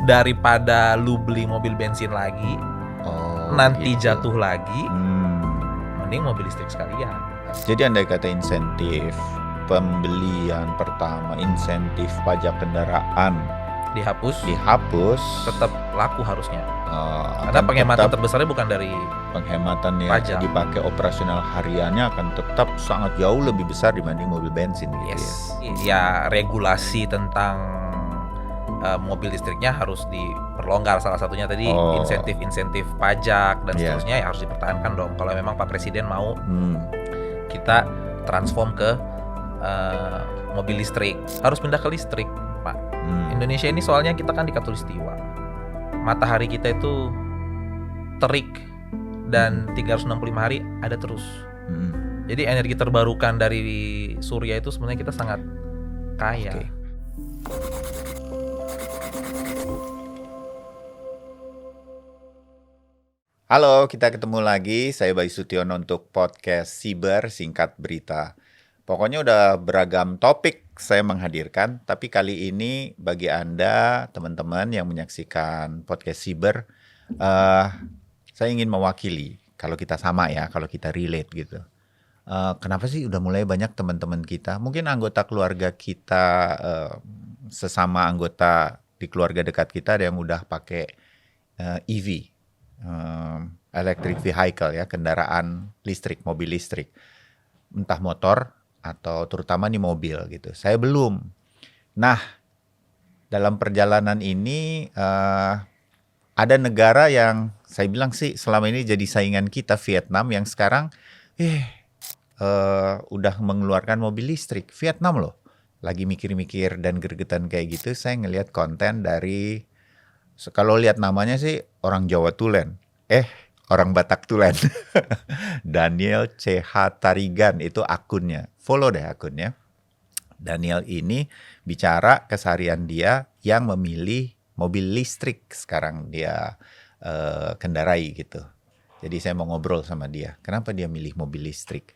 daripada lu beli mobil bensin lagi, nanti gitu. jatuh lagi, mending mobil listrik sekalian. Jadi andai kata insentif pembelian pertama, insentif pajak kendaraan dihapus, tetap laku harusnya. Karena penghematan terbesarnya bukan dari penghematan yang pajak. Dipakai operasional hariannya akan tetap sangat jauh lebih besar dibanding mobil bensin gitu. Ya regulasi tentang mobil listriknya harus diperlonggar, salah satunya tadi insentif pajak dan seterusnya ya harus dipertahankan dong. Kalau memang Pak Presiden mau kita transform ke mobil listrik, harus pindah ke listrik, Pak. Indonesia ini soalnya kita kan di khatulistiwa. Matahari kita itu terik dan 365 hari ada terus. Jadi energi terbarukan dari surya itu sebenarnya kita sangat kaya. Halo, kita ketemu lagi. Saya Bayu Sutiono untuk podcast Siber Singkat Berita. Pokoknya udah beragam topik saya menghadirkan, tapi kali ini bagi Anda, teman-teman yang menyaksikan podcast Siber, saya ingin mewakili, kalau kita sama ya, kalau kita relate gitu. Kenapa sih udah mulai banyak teman-teman kita, mungkin anggota keluarga kita, sesama anggota di keluarga dekat kita ada yang udah pakai EV, electric vehicle ya, kendaraan listrik, mobil listrik, entah motor atau terutama nih mobil gitu. Saya belum. Nah, dalam perjalanan ini ada negara yang saya bilang sih selama ini jadi saingan kita, Vietnam, yang sekarang udah mengeluarkan mobil listrik. Vietnam loh, lagi mikir-mikir dan gregetan kayak gitu. Saya ngelihat konten dari, kalau lihat namanya sih orang Jawa Tulen, orang Batak Tulen. Daniel CH Tarigan itu akunnya. Follow deh akunnya. Daniel ini bicara keseharian dia yang memilih mobil listrik sekarang dia kendarai gitu. Jadi saya mau ngobrol sama dia. Kenapa dia milih mobil listrik?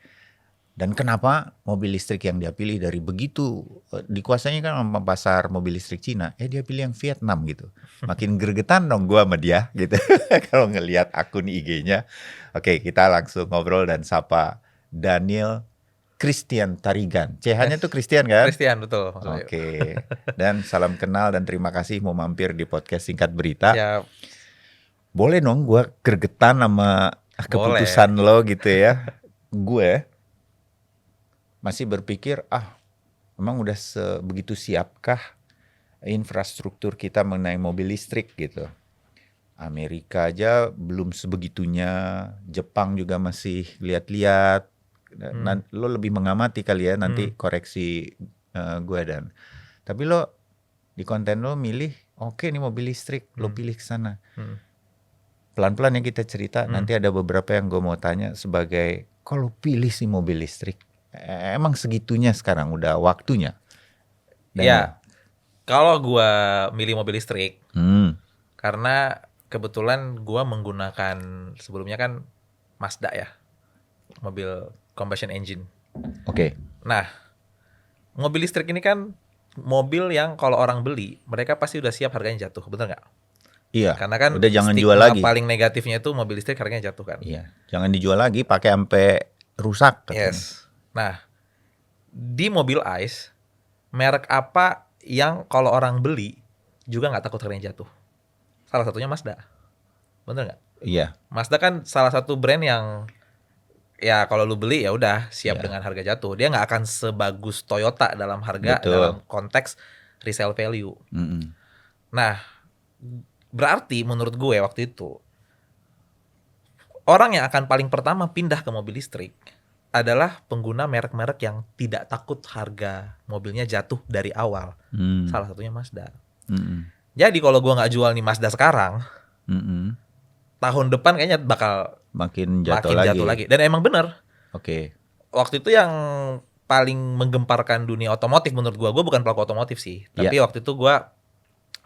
Dan kenapa mobil listrik yang dia pilih dari begitu dikuasainya kan sama pasar mobil listrik Cina, dia pilih yang Vietnam gitu. Makin gregetan dong gua sama dia gitu. Kalau ngelihat akun IG-nya. Oke, kita langsung ngobrol dan sapa Daniel Christian Tarigan. CH-nya tuh Christian kan? Christian, betul. Oke. Dan salam kenal dan terima kasih mau mampir di podcast Singkat Berita. Siap. Boleh dong gua gregetan sama keputusan lo gitu ya. Gue masih berpikir, emang udah sebegitu siapkah infrastruktur kita mengenai mobil listrik gitu. Amerika aja belum sebegitunya, Jepang juga masih lihat-lihat. Lo lebih mengamati kali ya, nanti koreksi gue dan. Tapi lo di konten lo milih, oke nih mobil listrik, lo pilih ke sana. Pelan-pelan yang kita cerita, nanti ada beberapa yang gue mau tanya sebagai, kalau pilih sih mobil listrik, emang segitunya sekarang udah waktunya? Ya, kalau gue milih mobil listrik, karena kebetulan gue menggunakan sebelumnya kan Mazda ya, mobil combustion engine. Oke. Nah, mobil listrik ini kan mobil yang kalau orang beli, mereka pasti udah siap harganya jatuh, bener nggak? Iya. Karena kan udah jangan jual lagi. paling negatifnya itu mobil listrik harganya jatuh kan. Iya. Jangan dijual lagi, pakai sampai rusak. Yes. Nah, di mobil ICE, merek apa yang kalau orang beli juga nggak takut harganya jatuh? Salah satunya Mazda. Bener nggak? Iya. Mazda kan salah satu brand yang ya kalau lu beli ya udah siap dengan harga jatuh. Dia nggak akan sebagus Toyota dalam harga. Betul. Dalam konteks resale value. Nah, berarti menurut gue waktu itu orang yang akan paling pertama pindah ke mobil listrik adalah pengguna merek-merek yang tidak takut harga mobilnya jatuh dari awal. Salah satunya Mazda. Jadi kalau gue nggak jual nih Mazda sekarang, tahun depan kayaknya bakal makin jatuh lagi. Dan emang bener. Oke. Waktu itu yang paling menggemparkan dunia otomotif menurut gue bukan pelaku otomotif sih. Tapi waktu itu gue,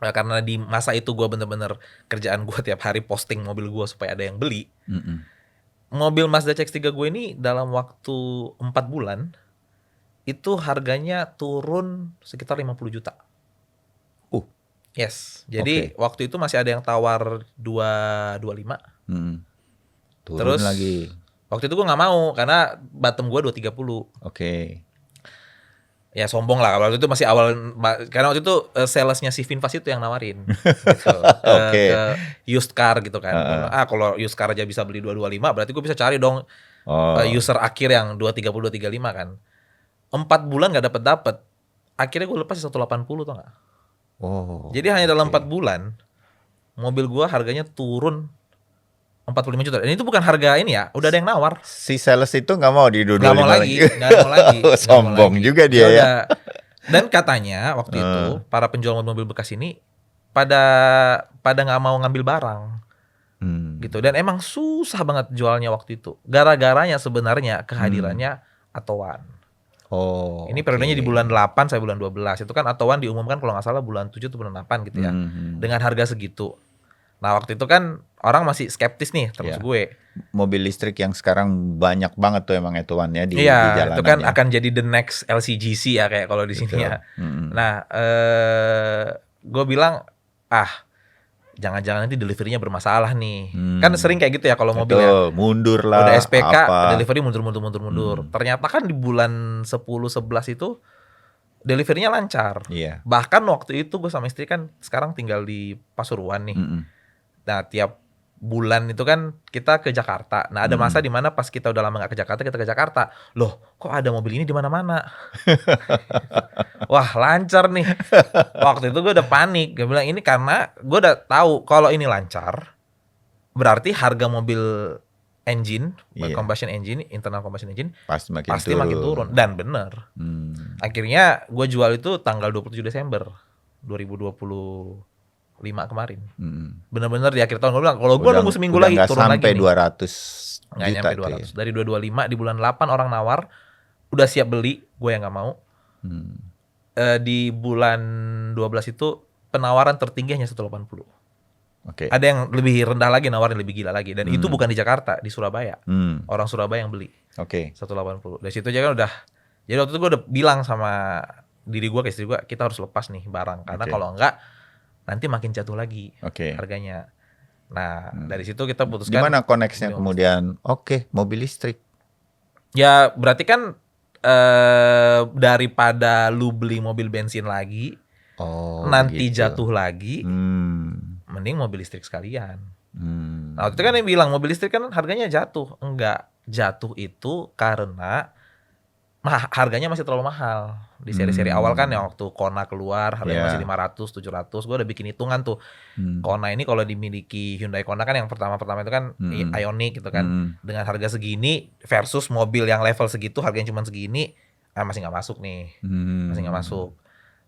karena di masa itu gue bener-bener kerjaan gue tiap hari posting mobil gue supaya ada yang beli. Mobil Mazda CX-3 gue ini dalam waktu 4 bulan itu harganya turun sekitar 50 juta. Yes. Jadi waktu itu masih ada yang tawar 225. Turun Terus lagi. Waktu itu gue nggak mau karena bottom gue 230. Ya sombong lah, waktu itu masih awal, karena waktu itu salesnya si Finfast itu yang nawarin gitu, ke used car gitu kan. Kalau used car aja bisa beli 225, berarti gue bisa cari dong user akhir yang 230 235 kan. 4 bulan nggak dapet, akhirnya gue lepas 180 tau nggak. Jadi hanya dalam 4 bulan mobil gue harganya turun 45 juta. Dan itu bukan harga ini ya, udah ada yang nawar. Si sales itu nggak mau di 225 nggak mau lagi. Sombong juga dia ya. Dan katanya waktu itu para penjual mobil bekas ini pada nggak mau ngambil barang, gitu. Dan emang susah banget jualnya waktu itu. Gara-garanya sebenarnya kehadirannya Atowan. Ini periodenya di bulan 8 sampai bulan 12. Itu kan Atowan diumumkan kalau nggak salah bulan 7 atau bulan 8 gitu ya. Dengan harga segitu. Nah waktu itu kan orang masih skeptis nih, termasuk gue. Mobil listrik yang sekarang banyak banget tuh emang Etowan ya di jalanan. Itu kan akan jadi the next LCGC ya kayak kalau di sini ya. Nah, gue bilang jangan-jangan nanti deliverynya bermasalah nih. Kan sering kayak gitu ya kalau mobil ya. Mundur lah. Udah SPK, delivery mundur. Ternyata kan di bulan 10-11 itu deliverynya lancar. Bahkan waktu itu gue sama istri kan sekarang tinggal di Pasuruan nih. Nah tiap bulan itu kan kita ke Jakarta. Nah ada masa di mana pas kita udah lama gak ke Jakarta, kita ke Jakarta. Loh kok ada mobil ini di mana-mana? Wah lancar nih. Waktu itu gue udah panik. Gue bilang ini karena gue udah tahu kalau ini lancar, berarti harga mobil engine, combustion engine, internal combustion engine pasti makin turun. Dan bener. Akhirnya gue jual itu tanggal 27 Desember 2025 kemarin. Bener-bener di akhir tahun gue bilang kalau gue nunggu seminggu lagi turun lagi nih. Nggak nyampe 200. Dari 225 di bulan 8 orang nawar udah siap beli, gue yang nggak mau. Di bulan 12 itu penawaran tertinggi hanya 180. Ada yang lebih rendah lagi, nawarin lebih gila lagi. Dan itu bukan di Jakarta, di Surabaya. Orang Surabaya yang beli 180. Dari situ aja kan udah. Jadi waktu itu gue udah bilang sama diri gue, ke istri gue, kita harus lepas nih barang. Karena kalau enggak nanti makin jatuh lagi harganya. Nah dari situ kita putuskan. Gimana koneksnya kemudian? Mobil listrik. Ya berarti kan daripada lu beli mobil bensin lagi, nanti jatuh lagi, mending mobil listrik sekalian. Nah waktu itu kan yang bilang mobil listrik kan harganya jatuh. Enggak, jatuh itu karena harganya masih terlalu mahal. Di seri-seri awal kan yang waktu Kona keluar harganya masih 500, 700. Gue udah bikin hitungan tuh. Kona ini kalau dimiliki Hyundai Kona kan yang pertama-pertama itu kan Ioniq gitu kan. Dengan harga segini versus mobil yang level segitu harganya cuma segini, masih nggak masuk nih. Masih nggak masuk.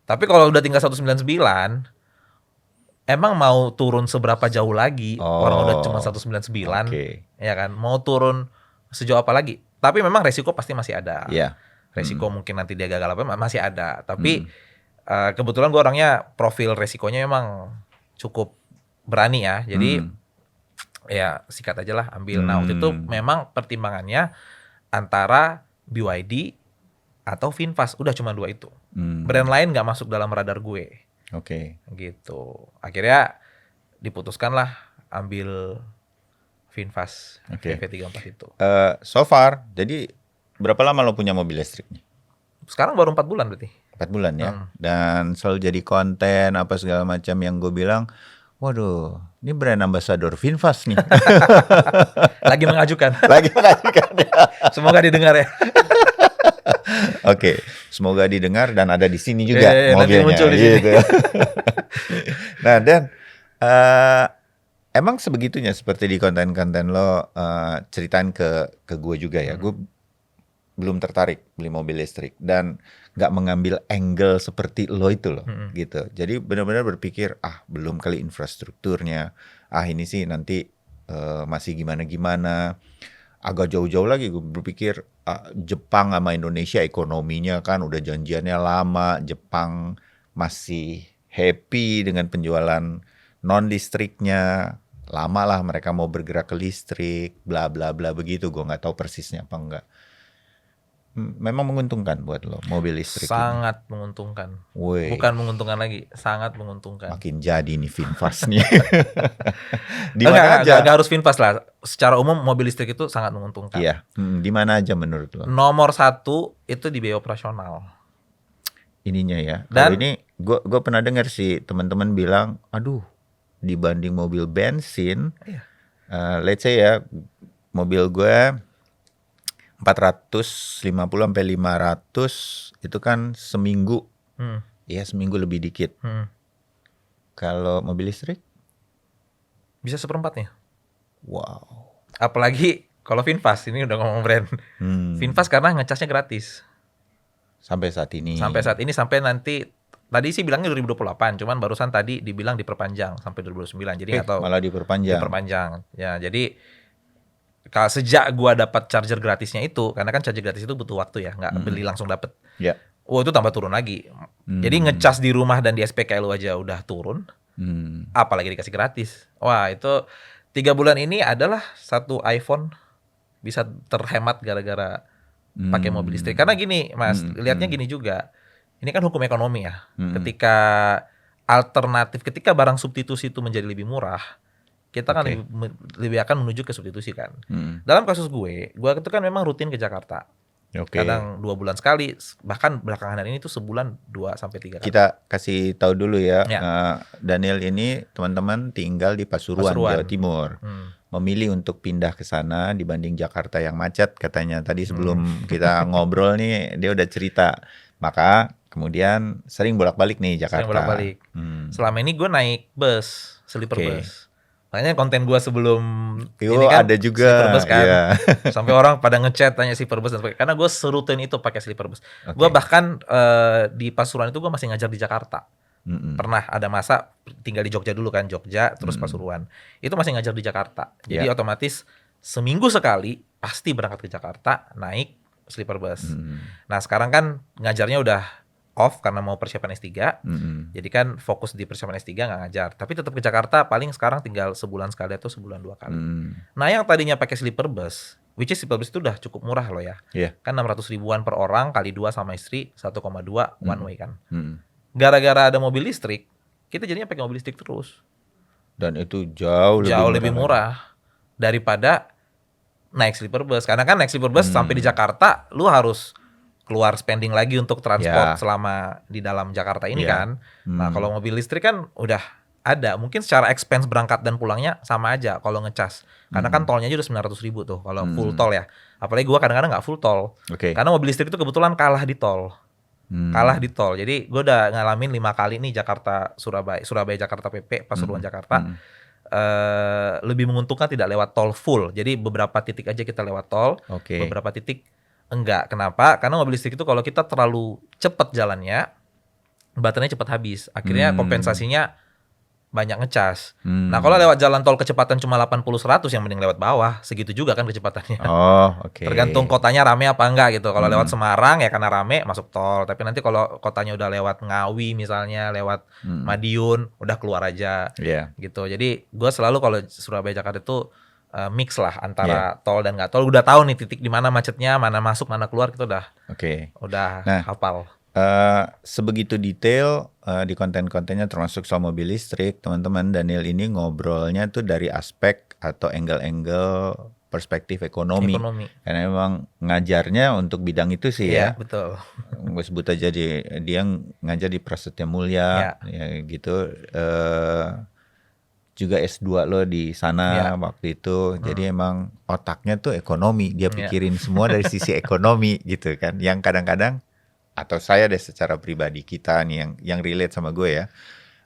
Tapi kalau udah tinggal 199, emang mau turun seberapa jauh lagi? Orang udah cuma 199, ya kan? Mau turun sejauh apa lagi? Tapi memang resiko pasti masih ada. Resiko mungkin nanti dia gagal apa masih ada. Tapi kebetulan gue orangnya profil resikonya memang cukup berani ya. Jadi ya sikat aja lah, ambil. Nah waktu itu memang pertimbangannya antara BYD atau Finfast. Udah cuma 2 itu. Brand lain gak masuk dalam radar gue. Gitu. Akhirnya diputuskan lah ambil Finfast VV34 itu. So far, jadi berapa lama lo punya mobil listriknya? Sekarang baru 4 bulan berarti. 4 bulan ya. Dan selalu jadi konten apa segala macam yang gue bilang, waduh, ini brand ambassador Finfast nih. Lagi mengajukan. Ya. Semoga didengar ya. Semoga didengar dan ada di sini juga mobilnya. Nanti muncul di sini. Nah, dan emang sebegitunya seperti di konten-konten lo ceritain ke gue juga ya. Gue belum tertarik beli mobil listrik dan nggak mengambil angle seperti lo itu loh, gitu. Jadi benar-benar berpikir belum kali infrastrukturnya, ini sih nanti masih gimana-gimana. Agak jauh-jauh lagi gue berpikir Jepang sama Indonesia ekonominya kan udah janjiannya lama. Jepang masih happy dengan penjualan non listriknya, lama lah mereka mau bergerak ke listrik, bla bla bla begitu. Gue nggak tahu persisnya apa enggak. memang menguntungkan buat lo mobil listrik sangat menguntungkan. Wey. Bukan menguntungkan lagi, sangat menguntungkan. Makin jadi nih VinFast nih. Di mana aja? Nggak harus VinFast lah. Secara umum mobil listrik itu sangat menguntungkan. Iya. Di mana aja menurut lo? Nomor 1 itu di biaya operasional. Ininya ya. Dan ini gue pernah dengar sih teman-teman bilang, aduh, dibanding mobil bensin, let's say ya, mobil gue 450 sampai 500 itu kan seminggu. Ya seminggu lebih dikit. Kalau mobil listrik? Bisa 1/4-nya. Wow. Apalagi kalau VinFast, ini udah ngomong brand. VinFast karena ngecasnya gratis. Sampai saat ini. Sampai nanti, tadi sih bilangnya 2028, cuman barusan tadi dibilang diperpanjang sampai 2029. Jadi nggak tahu. Malah diperpanjang. Ya, jadi kalau sejak gua dapat charger gratisnya itu, karena kan charger gratis itu butuh waktu ya, nggak beli langsung dapat. Ya. Itu tambah turun lagi. Jadi ngecas di rumah dan di SPKLU aja udah turun. Apalagi dikasih gratis. Wah, itu 3 bulan ini adalah satu iPhone bisa terhemat gara-gara pakai mobil listrik. Karena gini, Mas, lihatnya gini juga. Ini kan hukum ekonomi ya. Ketika barang substitusi itu menjadi lebih murah, kita kan lebih akan menuju ke substitusi kan. Dalam kasus gue itu kan memang rutin ke Jakarta. Kadang 2 bulan sekali, bahkan belakangan hari ini tuh sebulan 2 sampai 3 kali. Kita kasih tahu dulu ya. Daniel ini teman-teman tinggal di Pasuruan. Jawa Timur. Memilih untuk pindah ke sana dibanding Jakarta yang macet katanya. Tadi sebelum kita ngobrol nih dia udah cerita. Maka kemudian sering bolak-balik nih Jakarta. Sering bolak-balik. Selama ini gue naik bus, sleeper bus. Makanya konten gue sebelum ini kan ada juga sleeper bus kan. Sampai orang pada ngechat tanya sleeper bus, karena gue serutin itu pakai sleeper bus. Gue bahkan di Pasuruan itu gue masih ngajar di Jakarta. Pernah ada masa tinggal di Jogja dulu kan, Jogja terus Pasuruan. Itu masih ngajar di Jakarta. Jadi otomatis seminggu sekali pasti berangkat ke Jakarta naik sleeper bus. Nah, sekarang kan ngajarnya udah off karena mau persiapan S3. Jadi kan fokus di persiapan S3 nggak ngajar. Tapi tetap ke Jakarta paling sekarang tinggal sebulan sekali atau sebulan 2 kali. Nah, yang tadinya pakai sleeper bus, which is sleeper bus itu udah cukup murah loh ya. Kan 600 ribuan per orang kali 2 sama istri 1,2 one way kan. Gara-gara ada mobil listrik, kita jadinya pakai mobil listrik terus. Dan itu jauh lebih murah daripada naik sleeper bus. Karena kan naik sleeper bus sampai di Jakarta lu harus keluar spending lagi untuk transport selama di dalam Jakarta ini kan. Nah, kalau mobil listrik kan udah ada. Mungkin secara expense berangkat dan pulangnya sama aja kalau ngecas. Karena kan tolnya aja udah 900 ribu tuh kalau full tol ya. Apalagi gua kadang-kadang nggak full tol. Karena mobil listrik itu kebetulan kalah di tol. Jadi gue udah ngalamin 5 kali nih Surabaya Jakarta PP, Pasuruan Jakarta. Lebih menguntungkan tidak lewat tol full. Jadi beberapa titik aja kita lewat tol, beberapa titik enggak. Kenapa? Karena mobil listrik itu kalau kita terlalu cepat jalannya, baterainya cepat habis. Akhirnya kompensasinya banyak ngecas. Nah, kalau lewat jalan tol kecepatan cuma 80-100, yang mending lewat bawah. Segitu juga kan kecepatannya. Tergantung kotanya rame apa enggak gitu. Kalau lewat Semarang ya karena rame masuk tol. Tapi nanti kalau kotanya udah lewat Ngawi misalnya, lewat Madiun, udah keluar aja gitu. Jadi gue selalu kalau Surabaya Jakarta itu mix lah antara tol dan nggak tol. Udah tahu nih titik di mana macetnya, mana masuk, mana keluar, kita udah hafal. Sebegitu detail di konten-kontennya termasuk soal mobil listrik, teman-teman. Daniel ini ngobrolnya tuh dari aspek atau angle-angle perspektif ekonomi. Karena memang ngajarnya untuk bidang itu sih ya. Betul. Gue sebut aja dia ngajar di Prasetya Mulia ya gitu. Juga S2 lo di sana waktu itu. Jadi emang otaknya tuh ekonomi. Dia pikirin semua dari sisi ekonomi gitu kan. Yang kadang-kadang, atau saya deh secara pribadi, kita nih yang relate sama gue ya,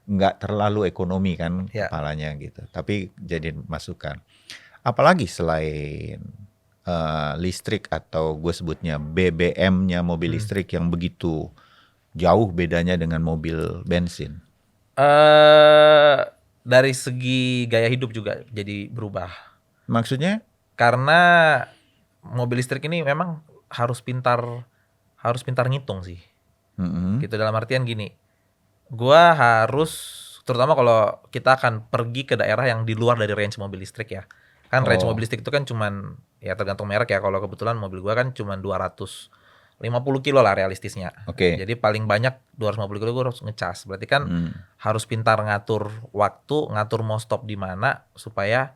nggak terlalu ekonomi kan kepalanya gitu. Tapi jadi masukan. Apalagi selain listrik atau gue sebutnya BBM-nya mobil listrik yang begitu jauh bedanya dengan mobil bensin. Dari segi gaya hidup juga jadi berubah. Maksudnya? Karena mobil listrik ini memang harus pintar ngitung sih. Gitu, dalam artian gini. Gua harus, terutama kalau kita akan pergi ke daerah yang di luar dari range mobil listrik ya. Kan range mobil listrik itu kan cuman ya tergantung merek ya. Kalau kebetulan mobil gua kan cuman 200 50 kilo lah realistisnya. Oke. Jadi paling banyak 250 kilo gue harus ngecas. Berarti kan harus pintar ngatur waktu, ngatur mau stop di mana supaya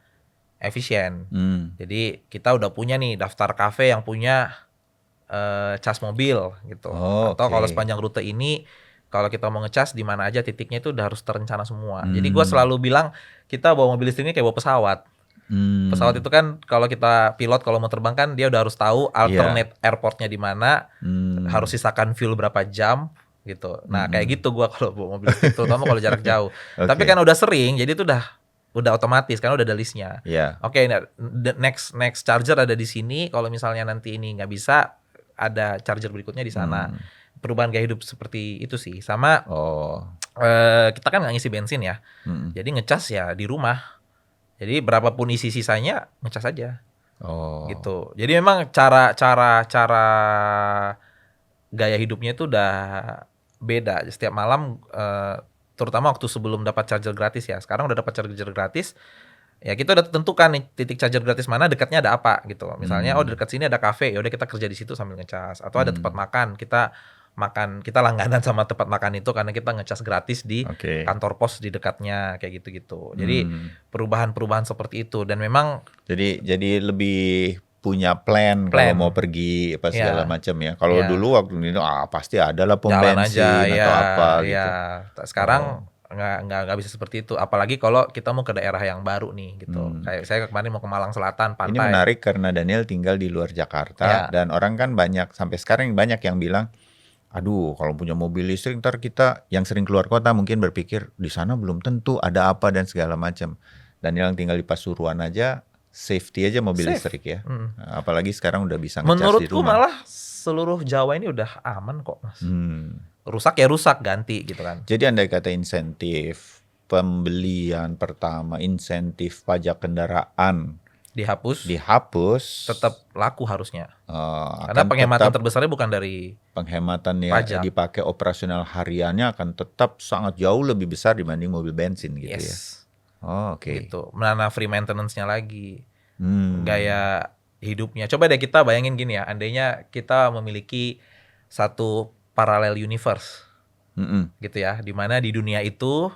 efisien. Jadi kita udah punya nih daftar kafe yang punya cas mobil gitu. Atau kalau sepanjang rute ini kalau kita mau ngecas di mana aja titiknya itu udah harus terencana semua. Jadi gue selalu bilang kita bawa mobil listrik ini kayak bawa pesawat. Pesawat itu kan kalau kita pilot kalau mau terbang kan dia udah harus tahu alternate airportnya di mana, harus sisakan fuel berapa jam gitu. Nah kayak gitu gua kalau bawa mobil listrik terutama kalau jarak jauh. Tapi kan udah sering jadi itu udah otomatis kan udah ada listnya. Oke, the next charger ada di sini. Kalau misalnya nanti ini nggak bisa ada charger berikutnya di sana. Perubahan gaya hidup seperti itu sih. Sama kita kan nggak ngisi bensin ya. Jadi ngecas ya di rumah. Jadi berapapun isi sisanya ngecas aja. Gitu. Jadi memang cara gaya hidupnya itu udah beda. Setiap malam terutama waktu sebelum dapat charger gratis ya. Sekarang udah dapat charger gratis. Ya kita udah tentukan nih titik charger gratis mana, dekatnya ada apa gitu. Misalnya dekat sini ada kafe, ya udah kita kerja di situ sambil ngecas. Atau ada tempat makan, kita langganan sama tempat makan itu karena kita ngecas gratis di kantor pos di dekatnya kayak gitu-gitu. Jadi perubahan-perubahan seperti itu dan memang jadi lebih punya plan kalau mau pergi apa segala macam ya. Kalau dulu waktu itu pasti ada lah pom bensin atau apa gitu. Sekarang nggak bisa seperti itu. Apalagi kalau kita mau ke daerah yang baru nih gitu. Kayak saya kemarin mau ke Malang Selatan pantai. Ini menarik karena Daniel tinggal di luar Jakarta dan orang kan banyak sampai sekarang banyak yang bilang, aduh, kalau punya mobil listrik ntar kita yang sering keluar kota mungkin berpikir di sana belum tentu ada apa dan segala macam. Dan yang tinggal di Pasuruan aja safety aja mobil listrik ya. Apalagi sekarang udah bisa ngecas di rumah. Menurutku malah seluruh Jawa ini udah aman kok, Mas. Rusak ya rusak, ganti gitu kan. Jadi andai kata insentif pembelian pertama, insentif pajak kendaraan dihapus tetap laku harusnya. Karena penghematan terbesarnya bukan dari penghematan yang dipakai operasional hariannya akan tetap sangat jauh lebih besar dibanding mobil bensin gitu ya. Gitu. Mana free maintenance-nya lagi. Gaya hidupnya. Coba deh kita bayangin gini ya, andainya kita memiliki satu parallel universe. Gitu ya, di mana di dunia itu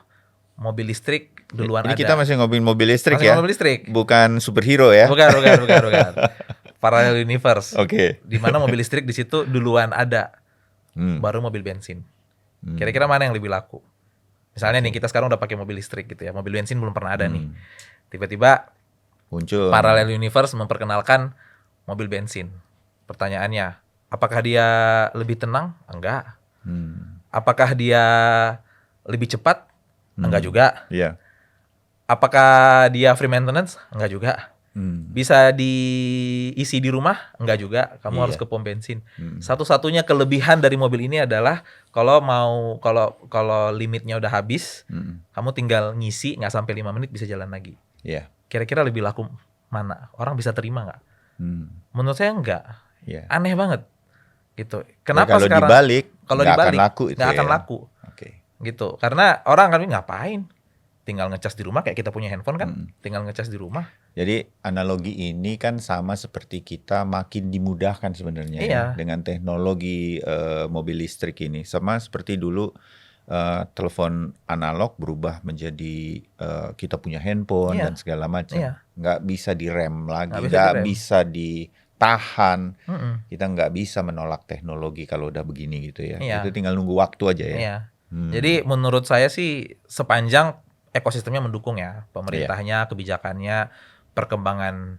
mobil listrik duluan Ini ada. Kita masih ngomongin mobil listrik masih ya? Mobil listrik. Bukan superhero ya? Bukan. Parallel universe. Di mana mobil listrik di situ duluan ada. Baru mobil bensin. Kira-kira mana yang lebih laku? Misalnya nih kita sekarang udah pakai mobil listrik gitu ya. Mobil bensin belum pernah ada nih. Tiba-tiba muncul parallel universe memperkenalkan mobil bensin. Pertanyaannya, apakah dia lebih tenang? Enggak. Apakah dia lebih cepat? Enggak juga. Apakah dia free maintenance? Enggak juga. Bisa diisi di rumah? Enggak juga. Kamu harus ke pom bensin. Satu-satunya kelebihan dari mobil ini adalah kalau limitnya udah habis, kamu tinggal ngisi nggak sampai 5 menit bisa jalan lagi. Kira-kira lebih laku mana? Orang bisa terima nggak? Menurut saya enggak. Aneh banget. Gitu. Kenapa kalau sekarang? Kalau dibalik nggak akan laku. Gitu. Karena orang akan ngapain? Tinggal ngecas di rumah kayak kita punya handphone kan, tinggal ngecas di rumah. Jadi analogi ini kan sama seperti kita makin dimudahkan sebenarnya ya, dengan teknologi mobil listrik ini. Sama seperti dulu telepon analog berubah menjadi kita punya handphone dan segala macam. Nggak bisa direm lagi, nggak bisa ditahan. Kita nggak bisa menolak teknologi kalau udah begini gitu ya. Itu tinggal nunggu waktu aja ya. Jadi menurut saya sih sepanjang ekosistemnya mendukung ya, pemerintahnya, kebijakannya, perkembangan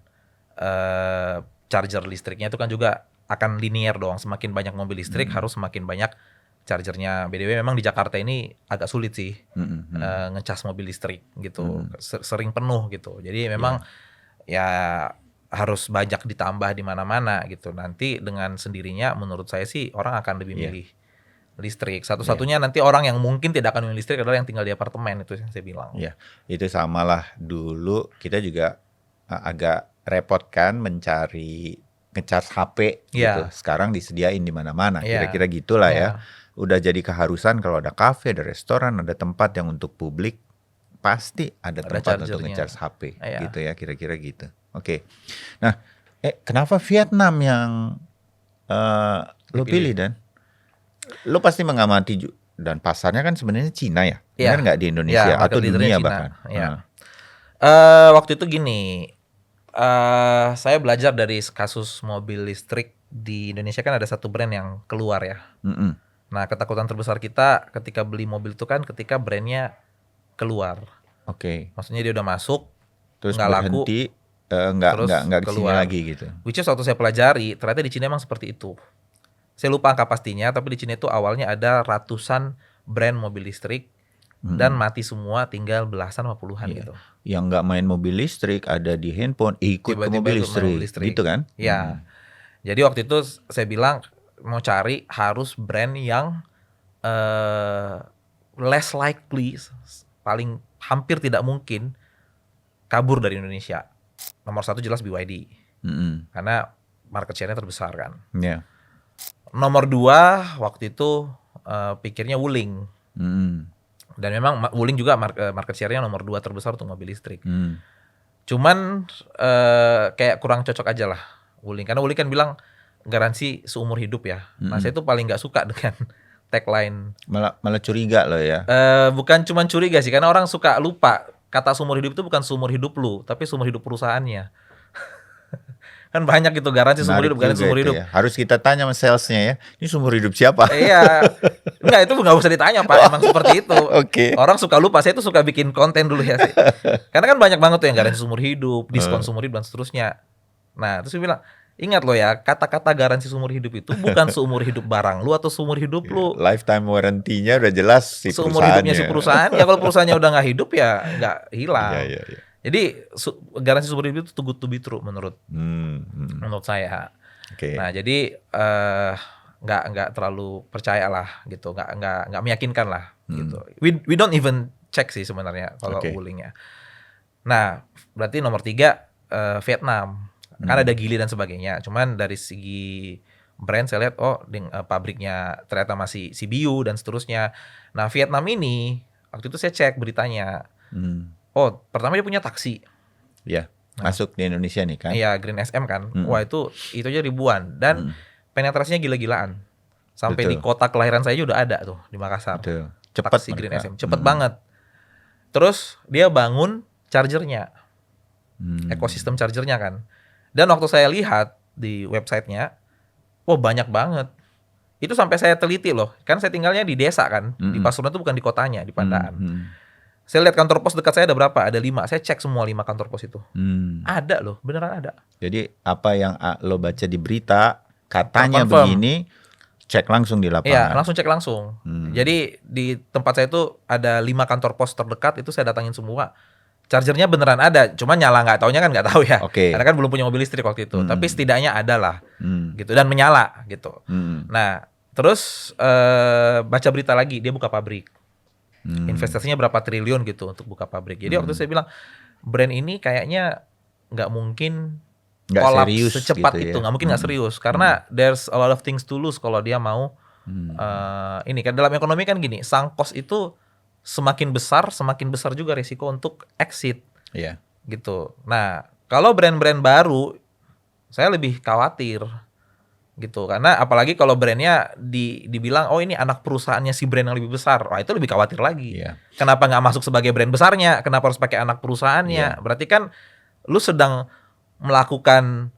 charger listriknya itu kan juga akan linear dong. Semakin banyak mobil listrik harus semakin banyak chargernya. BTW memang di Jakarta ini agak sulit sih ngecas mobil listrik gitu, sering penuh gitu. Jadi memang ya harus banyak ditambah di mana-mana gitu. Nanti dengan sendirinya menurut saya sih orang akan lebih milih listrik. Satu-satunya nanti orang yang mungkin tidak akan milih listrik adalah yang tinggal di apartemen, itu yang saya bilang. Itu samalah dulu kita juga agak repot kan mencari ngecas HP gitu. Sekarang disediain di mana-mana. Kira-kira gitulah ya. Udah jadi keharusan kalau ada kafe, ada restoran, ada tempat yang untuk publik pasti ada tempat untuk ngecas HP gitu ya, kira-kira gitu. Nah, kenapa Vietnam yang Lo pilih dan lo pasti mengamati dan pasarnya kan sebenarnya Cina ya, Iya. benar nggak di Indonesia Iya, atau market leadernya dunia Cina. bahkan? Iya. Waktu itu gini, saya belajar dari kasus mobil listrik di Indonesia kan ada satu brand yang keluar ya. Nah, ketakutan terbesar kita ketika beli mobil itu kan ketika brandnya keluar. Oke. Maksudnya dia udah masuk, Terus nggak laku, berhenti, terus nggak di sini keluar. lagi gitu. Which is waktu saya pelajari, ternyata di Cina emang seperti itu. Saya lupa angka pastinya, tapi di Cina itu awalnya ada ratusan brand mobil listrik dan mati semua, tinggal belasan sama puluhan gitu. Yang nggak main mobil listrik ada di handphone, ikut Tiba-tiba ke mobil ikut main listrik, gitu kan? Ya. Jadi waktu itu saya bilang mau cari harus brand yang less likely, paling hampir tidak mungkin kabur dari Indonesia. Nomor satu jelas BYD, karena market share-nya terbesar kan. Yeah. Nomor dua waktu itu pikirnya Wuling. Dan memang Wuling juga market share-nya nomor 2 terbesar untuk mobil listrik. Cuman kayak kurang cocok aja lah Wuling. Karena Wuling kan bilang garansi seumur hidup ya. Nah saya tuh paling gak suka dengan tagline. Malah curiga loh ya. Bukan cuman curiga sih, karena orang suka lupa. Kata seumur hidup itu bukan seumur hidup lu, tapi seumur hidup perusahaannya. Kan banyak gitu garansi seumur hidup, garansi seumur hidup. Ya. Harus kita tanya sama salesnya ya, ini seumur hidup siapa? Iya, enggak, itu nggak usah ditanya Pak, emang seperti itu. Oke. Orang suka lupa, saya tuh suka bikin konten dulu ya sih. Karena kan banyak banget tuh yang garansi seumur hidup, diskon seumur hidup dan seterusnya. Nah terus saya bilang, ingat loh ya, kata-kata garansi seumur hidup itu bukan seumur hidup barang lu atau seumur hidup lu. Lifetime warranty-nya udah jelas si seumur hidupnya si perusahaan. Ya kalau perusahaannya udah nggak hidup ya nggak hilang. Iya. Jadi garansi seumur hidup itu too good to be true menurut saya. Okay. Nah jadi nggak terlalu percaya lah gitu, nggak meyakinkan lah gitu. We don't even check sih sebenarnya kalau Wulingnya. Nah berarti nomor 3 Vietnam, kan ada Geely dan sebagainya. Cuman dari segi brand saya lihat pabriknya ternyata masih CBU dan seterusnya. Nah Vietnam ini waktu itu saya cek beritanya. Oh, pertama dia punya taksi. Ya, masuk di Indonesia nih kan. Iya, Green SM kan. Wah, itu aja ribuan dan penetrasinya gila-gilaan. Sampai di kota kelahiran saya juga udah ada tuh di Makassar. Betul. Cepat taksi Green SM, cepet banget. Terus dia bangun chargernya. Ekosistem chargernya kan. Dan waktu saya lihat di websitenya, wah banyak banget. Itu sampai saya teliti loh. Kan saya tinggalnya di desa kan. Di Pasuruan itu bukan di kotanya, di Pandaan. Saya lihat kantor pos dekat saya ada berapa? Ada 5. Saya cek semua 5 kantor pos itu. Ada loh, beneran ada. Jadi apa yang lo baca di berita katanya begini, cek langsung di lapangan. Iya, langsung cek langsung. Jadi di tempat saya itu ada 5 kantor pos terdekat, itu saya datangin semua. Chargernya beneran ada, cuma nyala nggak taunya kan nggak tahu ya. Karena kan belum punya mobil listrik waktu itu. Tapi setidaknya ada lah, gitu, dan menyala gitu. Nah, terus baca berita lagi, dia buka pabrik. Investasinya berapa triliun gitu untuk buka pabrik. Jadi waktu saya bilang brand ini kayaknya nggak mungkin kolaps secepat gitu itu, nggak mungkin nggak serius. Karena there's a lot of things to lose kalau dia mau ini kan dalam ekonomi kan gini, sunk cost itu semakin besar juga risiko untuk exit. Iya. Gitu. Nah kalau brand-brand baru saya lebih khawatir. Gitu, karena apalagi kalau brandnya dibilang oh ini anak perusahaannya si brand yang lebih besar, wah itu lebih khawatir lagi. Kenapa nggak masuk sebagai brand besarnya? Kenapa harus pakai anak perusahaannya? Berarti kan lu sedang melakukan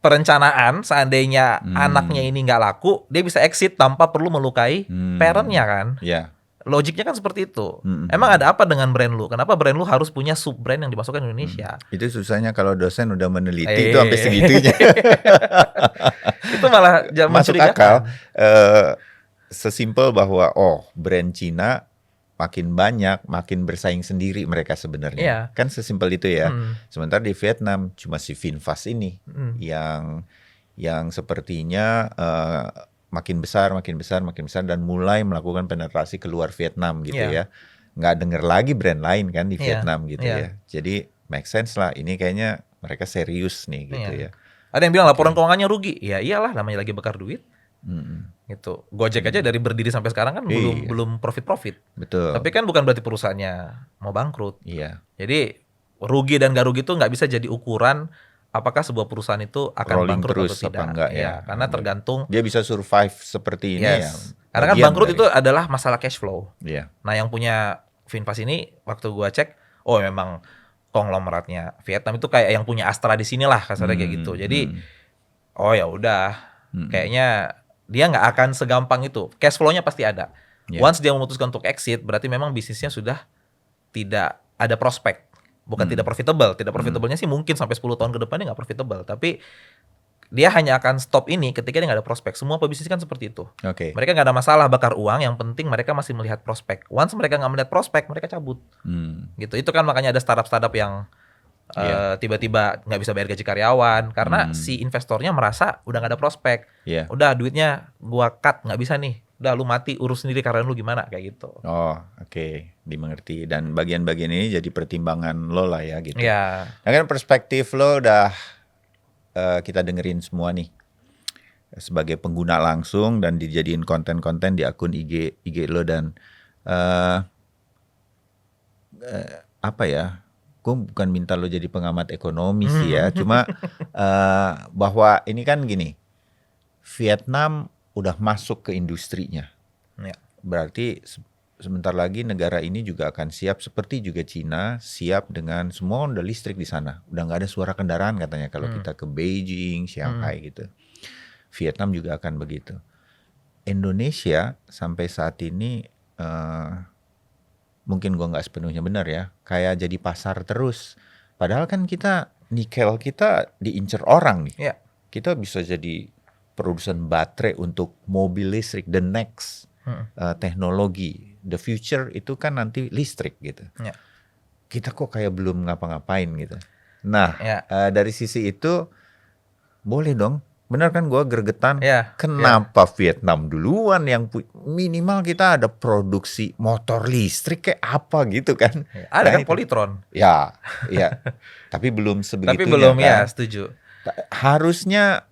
perencanaan seandainya anaknya ini nggak laku, dia bisa exit tanpa perlu melukai parentnya kan? Logiknya kan seperti itu. Emang ada apa dengan brand lu? Kenapa brand lu harus punya sub brand yang dimasukkan ke Indonesia? Itu susahnya kalau dosen udah meneliti itu sampai segitunya. Itu malah masuk akal. Sesimpel bahwa brand Cina makin banyak, makin bersaing sendiri mereka sebenarnya. Kan sesimpel itu ya. Sementara di Vietnam cuma si VinFast ini yang sepertinya makin besar dan mulai melakukan penetrasi keluar Vietnam gitu ya. Nggak denger lagi brand lain kan di Vietnam gitu ya. Jadi make sense lah, ini kayaknya mereka serius nih gitu ya. Ada yang bilang laporan keuangannya rugi. Ya iyalah, namanya lagi bakar duit. Gitu. Gojek aja dari berdiri sampai sekarang kan belum profit. Betul. Tapi kan bukan berarti perusahaannya mau bangkrut. Iya. Jadi rugi dan gak rugi itu nggak bisa jadi ukuran apakah sebuah perusahaan itu akan rolling bangkrut terus atau tidak. apa enggak ya? Karena tergantung. Dia bisa survive seperti ini ya. Karena kan bangkrut itu adalah masalah cash flow. Iya. Nah, yang punya Vinfast ini waktu gua cek, oh memang konglomeratnya Vietnam itu kayak yang punya Astra di sinilah kasarnya kayak gitu. Jadi oh ya udah, kayaknya dia nggak akan segampang itu. Cash flow-nya pasti ada. Once dia memutuskan untuk exit, berarti memang bisnisnya sudah tidak ada prospek. Bukan tidak profitable. Tidak profitable-nya sih mungkin sampai 10 tahun ke depan dia nggak profitable. Tapi dia hanya akan stop ini ketika dia nggak ada prospek. Semua pebisnis kan seperti itu. Mereka nggak ada masalah bakar uang. Yang penting mereka masih melihat prospek. Once mereka nggak melihat prospek, mereka cabut. Gitu. Itu kan makanya ada startup yang tiba-tiba nggak bisa bayar gaji karyawan karena si investornya merasa udah nggak ada prospek. Udah duitnya gua cut, nggak bisa nih. Udah lu mati, urus sendiri karyawan lu gimana kayak gitu. Dimengerti. Dan bagian-bagian ini jadi pertimbangan lo lah ya gitu. Nah kan perspektif lo udah kita dengerin semua nih sebagai pengguna langsung dan dijadiin konten-konten di akun IG lo dan apa ya? Gue bukan minta lo jadi pengamat ekonomi sih ya, cuma bahwa ini kan gini, Vietnam udah masuk ke industrinya, berarti sebentar lagi negara ini juga akan siap seperti juga Cina siap dengan semua udah listrik di sana, udah nggak ada suara kendaraan katanya kalau kita ke Beijing, Shanghai gitu. Vietnam juga akan begitu. Indonesia sampai saat ini mungkin gua nggak sepenuhnya benar ya, kayak jadi pasar terus. Padahal kan kita nikel kita diincer orang nih. Kita bisa jadi produsen baterai untuk mobil listrik, the next teknologi, the future itu kan nanti listrik gitu. Kita kok kayak belum ngapa-ngapain gitu. Nah dari sisi itu boleh dong. Benar kan gue gregetan, kenapa Vietnam duluan yang minimal kita ada produksi motor listrik kayak apa gitu kan. Ada kan Polytron. Ya. Tapi belum sebegitunya. Tapi belum kan? Ya setuju. Harusnya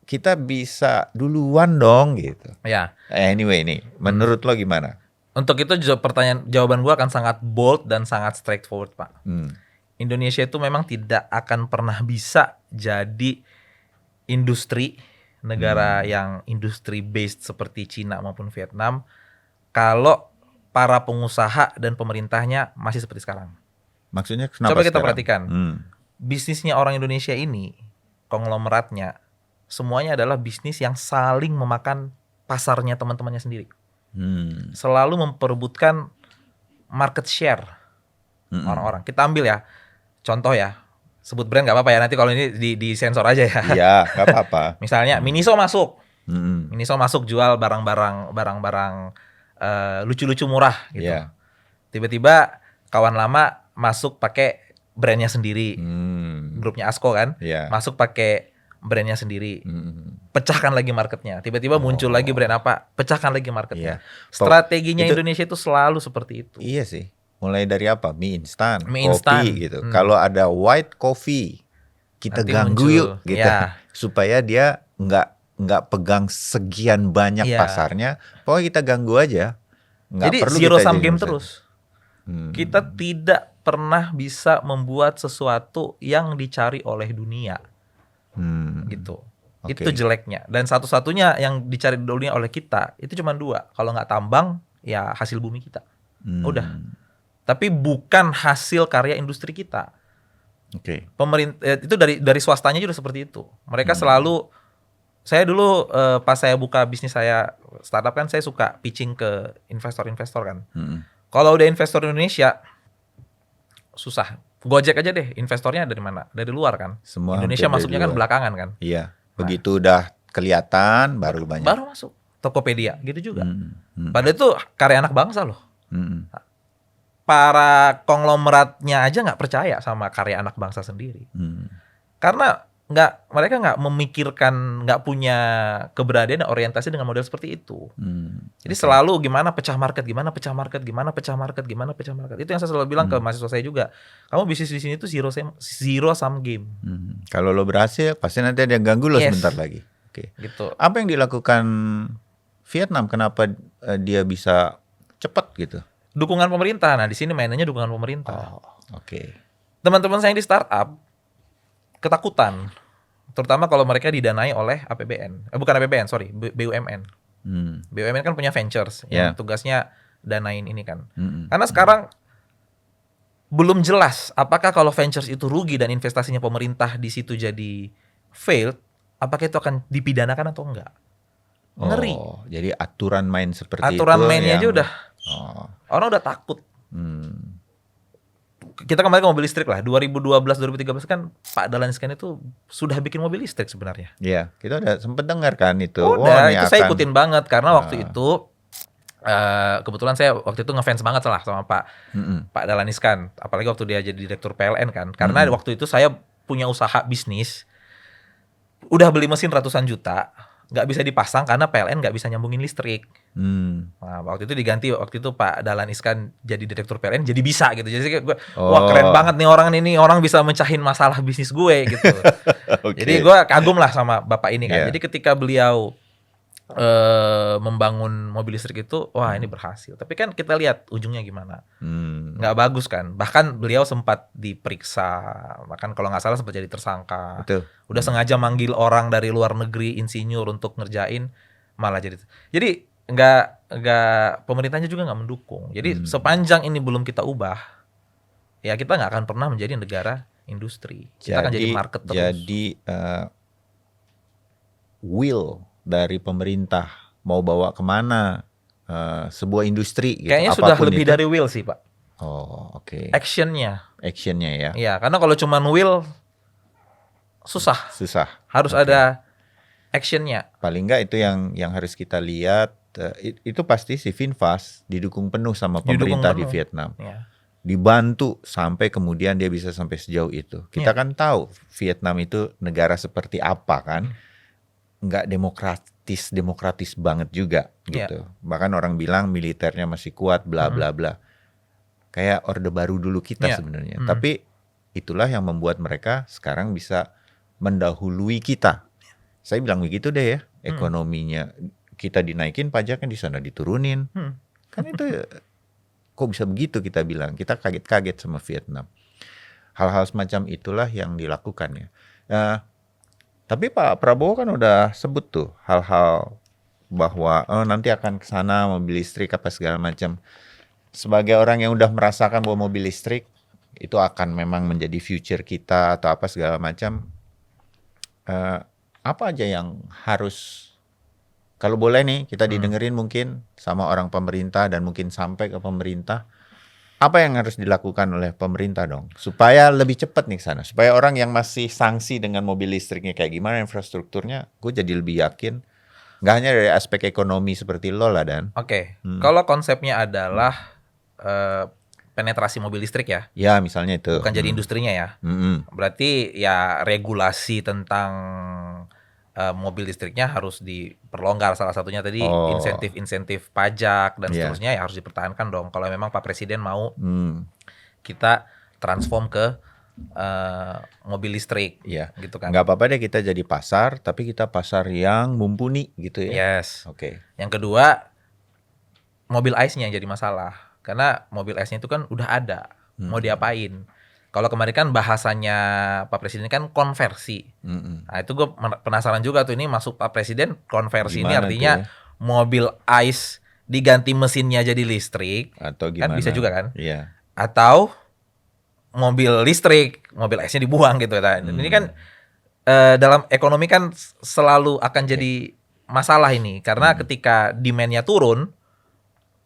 kita bisa duluan dong gitu. Anyway nih, menurut lo gimana? Untuk itu jawaban gue akan sangat bold dan sangat straightforward Pak. Indonesia itu memang tidak akan pernah bisa jadi industri negara yang industri based seperti Cina maupun Vietnam kalau para pengusaha dan pemerintahnya masih seperti sekarang. Maksudnya kenapa? Coba kita perhatikan bisnisnya orang Indonesia ini, konglomeratnya semuanya adalah bisnis yang saling memakan pasarnya teman-temannya sendiri. Selalu memperebutkan market share orang-orang. Kita ambil ya contoh ya. Sebut brand nggak apa-apa ya, nanti kalau ini di sensor aja ya. Iya, nggak apa-apa. Misalnya Miniso masuk, Miniso masuk jual barang-barang lucu-lucu murah gitu. Tiba-tiba kawan lama masuk pakai brandnya sendiri, grupnya Asko kan, masuk pakai brandnya sendiri, pecahkan lagi marketnya. Tiba-tiba muncul lagi brand apa, pecahkan lagi marketnya. Strateginya Indonesia itu selalu seperti itu. Iya sih. Mulai dari apa? Mie instan, kopi gitu. Kalau ada white coffee, kita nanti ganggu muncul. Yuk gitu. Supaya dia nggak pegang sekian banyak pasarnya. Pokoknya kita ganggu aja. Jadi perlu zero sum game terus. Kita tidak pernah bisa membuat sesuatu yang dicari oleh dunia. Gitu. Itu jeleknya. Dan satu-satunya yang dicari dunia oleh kita itu cuma dua. Kalau nggak tambang, ya hasil bumi kita. Udah. Tapi bukan hasil karya industri kita. Pemerintah itu dari swastanya juga seperti itu. Mereka selalu, saya dulu pas saya buka bisnis saya startup kan, saya suka pitching ke investor-investor kan. Kalau udah investor Indonesia susah. Gojek aja deh, investornya dari mana? Dari luar kan. Semua Indonesia masuknya kan belakangan kan. Iya. Begitu udah kelihatan baru banyak. Baru masuk. Tokopedia gitu juga. Padahal itu karya anak bangsa loh. Para konglomeratnya aja nggak percaya sama karya anak bangsa sendiri, karena mereka nggak memikirkan, nggak punya keberadaan dan orientasi dengan model seperti itu. Jadi selalu gimana pecah market. Itu yang saya selalu bilang ke mahasiswa saya juga. Kamu bisnis di sini tuh zero sum game. Kalau lo berhasil, pasti nanti ada yang ganggu lo sebentar lagi. Gitu. Apa yang dilakukan Vietnam? Kenapa dia bisa cepat gitu? Dukungan pemerintah. Nah, di sini mainannya dukungan pemerintah. Oke. Teman-teman saya yang di startup, ketakutan, terutama kalau mereka didanai oleh APBN, bukan APBN, sorry, BUMN. BUMN kan punya ventures yang tugasnya danain ini kan. Karena sekarang belum jelas apakah kalau ventures itu rugi dan investasinya pemerintah di situ jadi failed, apakah itu akan dipidanakan atau enggak. Ngeri. Jadi aturan main seperti aturan itu mainnya aja udah orang udah takut. Kita kembali ke mobil listrik lah. 2012-2013 kan Pak Dahlan Iskan itu sudah bikin mobil listrik sebenarnya. Iya, kita udah sempet dengar kan itu. Udah, itu saya ikutin banget karena waktu itu kebetulan saya waktu itu ngefans banget lah sama Pak Dahlan Iskan. Apalagi waktu dia jadi direktur PLN kan. Karena waktu itu saya punya usaha bisnis, udah beli mesin ratusan juta, nggak bisa dipasang karena PLN nggak bisa nyambungin listrik. Nah, waktu itu diganti, waktu itu Pak Dahlan Iskan jadi direktur PLN jadi bisa gitu. Jadi gue wah keren banget nih orang ini, orang bisa mencahin masalah bisnis gue gitu. Jadi gue kagum lah sama bapak ini kan. Jadi ketika beliau membangun mobil listrik itu, wah ini berhasil. Tapi kan kita lihat ujungnya gimana, nggak bagus kan. Bahkan beliau sempat diperiksa, bahkan kalau nggak salah sempat jadi tersangka. Betul. Udah sengaja manggil orang dari luar negeri, insinyur untuk ngerjain, malah jadi nggak, pemerintahnya juga nggak mendukung. Jadi sepanjang ini belum kita ubah, ya kita nggak akan pernah menjadi negara industri. Kita akan jadi market terus. Jadi will dari pemerintah mau bawa kemana sebuah industri gitu. Kayaknya sudah lebih dari will sih Pak. Oke. Actionnya ya. Iya, karena kalau cuma will susah. Harus ada actionnya. Paling nggak itu yang harus kita lihat. Itu pasti si VinFast didukung penuh sama pemerintah di Vietnam. Ya. Dibantu sampai kemudian dia bisa sampai sejauh itu. Kita kan tahu Vietnam itu negara seperti apa kan. Nggak demokratis banget juga gitu. Bahkan orang bilang militernya masih kuat bla bla bla. Kayak Orde Baru dulu kita sebenarnya. Tapi itulah yang membuat mereka sekarang bisa mendahului kita. Saya bilang begitu deh ya. Ekonominya kita dinaikin, pajaknya di sana diturunin. Kan itu kok bisa begitu kita bilang. Kita kaget-kaget sama Vietnam. Hal-hal semacam itulah yang dilakukan ya. Tapi Pak Prabowo kan udah sebut tuh hal-hal bahwa nanti akan ke sana mobil listrik apa segala macam. Sebagai orang yang udah merasakan bahwa mobil listrik itu akan memang menjadi future kita atau apa segala macam. Apa aja yang harus, kalau boleh nih kita didengerin mungkin sama orang pemerintah dan mungkin sampai ke pemerintah, apa yang harus dilakukan oleh pemerintah dong supaya lebih cepat nih ke sana, supaya orang yang masih sangsi dengan mobil listriknya kayak gimana infrastrukturnya, gue jadi lebih yakin nggak hanya dari aspek ekonomi seperti lo lah Dan. Kalau konsepnya adalah penetrasi mobil listrik ya misalnya itu bukan jadi industrinya ya, berarti ya regulasi tentang mobil listriknya harus diperlonggar. Salah satunya tadi insentif pajak dan seterusnya ya harus dipertahankan dong. Kalau memang Pak Presiden mau kita transform ke mobil listrik, gitu kan. Nggak apa-apa deh kita jadi pasar, tapi kita pasar yang mumpuni gitu ya. Yang kedua, mobil ICE-nya yang jadi masalah. Karena mobil ICE-nya itu kan udah ada, mau diapain? Kalau kemarin kan bahasanya Pak Presiden kan konversi. Nah itu gue penasaran juga tuh, ini masuk Pak Presiden konversi. Gimana ini artinya mobil ICE diganti mesinnya jadi listrik. Atau gimana? Kan bisa juga kan? Atau mobil listrik, mobil ICE-nya dibuang gitu. Ini kan dalam ekonomi kan selalu akan jadi masalah ini. Karena ketika demand-nya turun,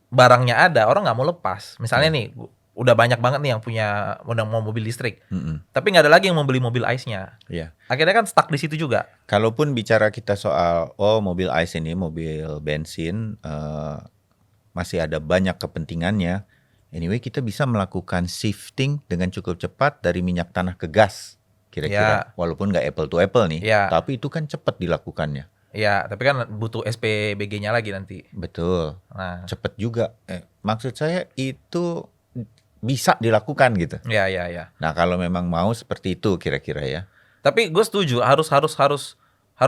barangnya ada, orang nggak mau lepas. Misalnya nih, udah banyak banget nih yang punya mau mobil listrik, tapi nggak ada lagi yang membeli mobil ICE-nya. Akhirnya kan stuck di situ juga. Kalaupun bicara kita soal mobil ICE ini, mobil bensin, masih ada banyak kepentingannya. Anyway, kita bisa melakukan shifting dengan cukup cepat dari minyak tanah ke gas, kira-kira. Walaupun nggak apple to apple nih, tapi itu kan cepat dilakukannya. Tapi kan butuh SPBG-nya lagi nanti. Betul. Nah, cepet juga. Maksud saya itu bisa dilakukan gitu. Nah, kalau memang mau seperti itu kira-kira ya. Tapi gue setuju harus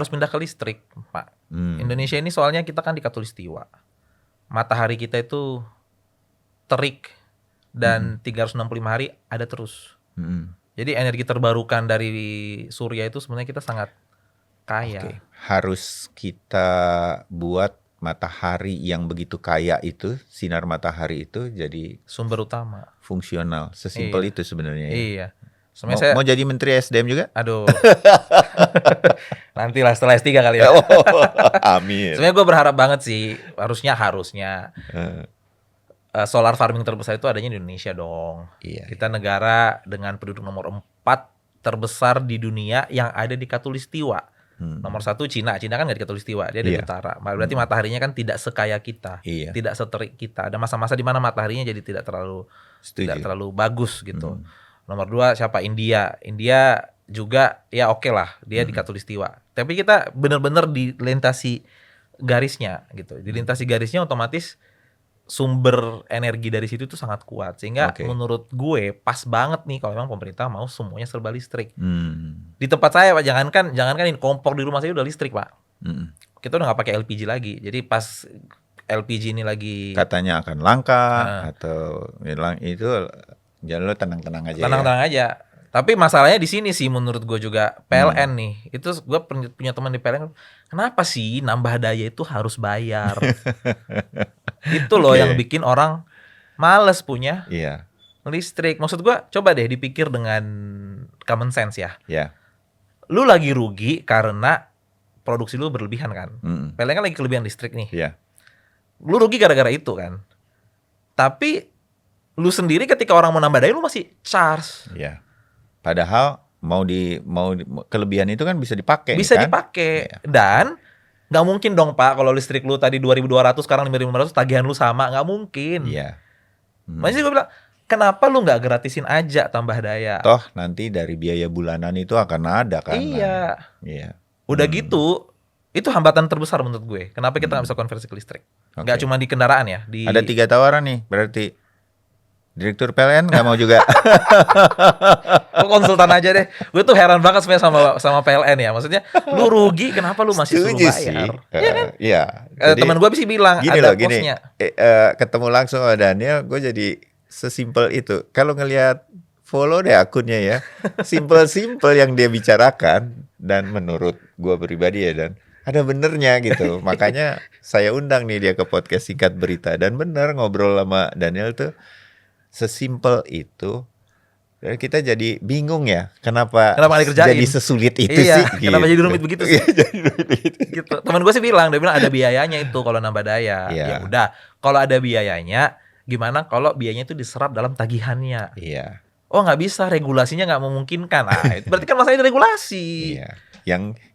pindah ke listrik, Pak. Indonesia ini soalnya kita kan di khatulistiwa. Matahari kita itu terik dan 365 hari ada terus. Jadi energi terbarukan dari surya itu sebenarnya kita sangat kaya. Oke. Harus kita buat matahari yang begitu kaya itu, sinar matahari itu jadi Sumber utama. fungsional. Sesimpel Iya. itu sebenarnya ya. Iya. Sebenarnya Mau jadi Menteri SDM juga? aduh. Nantilah setelah S3 kali ya. Oh, amin. Sebenarnya gue berharap banget sih, harusnya Eh, solar farming terbesar itu adanya di Indonesia dong. iya. Kita negara dengan penduduk nomor 4 terbesar di dunia yang ada di Khatulistiwa. Nomor 1 Cina kan nggak di Khatulistiwa, dia di Iya. utara. Berarti mataharinya kan tidak sekaya kita, Iya. tidak seterik kita. Ada masa-masa di mana mataharinya jadi tidak Setuju. terlalu bagus gitu. Nomor 2 siapa? India juga ya oke lah, dia di Khatulistiwa. Tapi kita benar-benar dilintasi garisnya gitu. Dilintasi garisnya otomatis sumber energi dari situ tuh sangat kuat, sehingga Oke. menurut gue pas banget nih kalau memang pemerintah mau semuanya serba listrik. Hmm. Di tempat saya Pak, jangankan ini, kompor di rumah saya udah listrik Pak. Mm. Kita udah nggak pakai LPG lagi. Jadi pas LPG ini lagi Katanya akan langka atau bilang itu, jangan lo tenang-tenang aja. tenang-tenang aja. Tapi masalahnya di sini sih menurut gue juga PLN nih. Itu gue punya teman di PLN. Kenapa sih nambah daya itu harus bayar? Itu loh Oke. yang bikin orang males punya Iya. listrik. Maksud gue coba deh dipikir dengan common sense ya. Ya. Lu lagi rugi karena produksi lu berlebihan kan. Mm. PLN kan lagi kelebihan listrik nih. Iya. Lu rugi gara-gara itu kan. Tapi lu sendiri ketika orang mau nambah daya lu masih charge. Iya. Padahal mau kelebihan itu kan bisa dipakai. Bisa kan? dipakai. Iya. Dan nggak mungkin dong Pak kalau listrik lu tadi 2.200 sekarang 5.500 tagihan lu sama, nggak mungkin. Iya. Makanya gue bilang kenapa lu nggak gratisin aja tambah daya? Toh nanti dari biaya bulanan itu akan ada kan. Iya. Iya. Udah gitu, itu hambatan terbesar menurut gue. Kenapa kita nggak bisa konversi ke listrik? Oke. Nggak cuma di kendaraan ya. Ada 3 tawaran nih, berarti Direktur PLN nggak mau juga. Lu konsultan aja deh. Gue tuh heran banget sebenarnya sama PLN ya. Maksudnya lu rugi, kenapa lu masih suruh Setuju bayar? sih. Iya kan? Iya. Jadi, Teman gue sih bilang gini ada loh, gini. posnya. Ketemu langsung sama Daniel, gue jadi sesimpel itu. Kalau ngelihat follow deh akunnya ya. Simple-simple yang dia bicarakan, dan menurut gue pribadi ya, dan ada benernya gitu. Makanya saya undang nih dia ke podcast Singkat Berita, dan bener ngobrol sama Daniel tuh sesimpel itu. Dan kita jadi bingung ya, kenapa nggak dikerjain? jadi sesulit itu Iya, sih. kenapa gitu. jadi rumit begitu sih? Iya, jadi rumit begitu. Gitu. Teman gue sih bilang, dia bilang ada biayanya itu kalau nambah daya. Iya. Ya udah, kalau ada biayanya, gimana kalau biayanya itu diserap dalam tagihannya? Iya. Oh nggak bisa, regulasinya nggak memungkinkan. Nah, itu berarti kan masalahnya regulasi. Iya.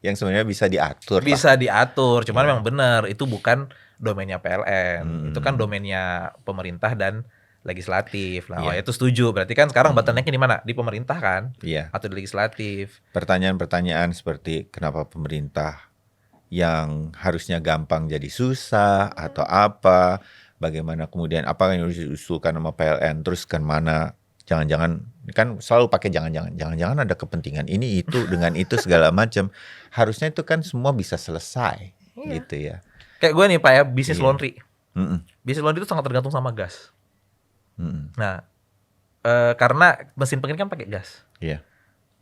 Yang sebenarnya bisa diatur. Bisa diatur, cuman Iya. memang benar itu bukan domainnya PLN. Itu kan domainnya pemerintah dan legislatif. Nah, Iya. oh itu setuju. Berarti kan sekarang bottleneck-nya di mana? Di pemerintah kan? Iya. Atau di legislatif? Pertanyaan-pertanyaan seperti kenapa pemerintah yang harusnya gampang jadi susah atau apa? Bagaimana kemudian apa yang harus diusulkan sama PLN? Terus kan mana? Jangan-jangan kan selalu pakai jangan-jangan ada kepentingan ini itu dengan itu segala macam. Harusnya itu kan semua bisa selesai. Iya. Gitu ya. Kayak gue nih Pak ya, bisnis Iya. laundry. Mm-mm. Bisnis laundry itu sangat tergantung sama gas. Mm-mm. Nah, karena mesin pengering kan pakai gas. Iya.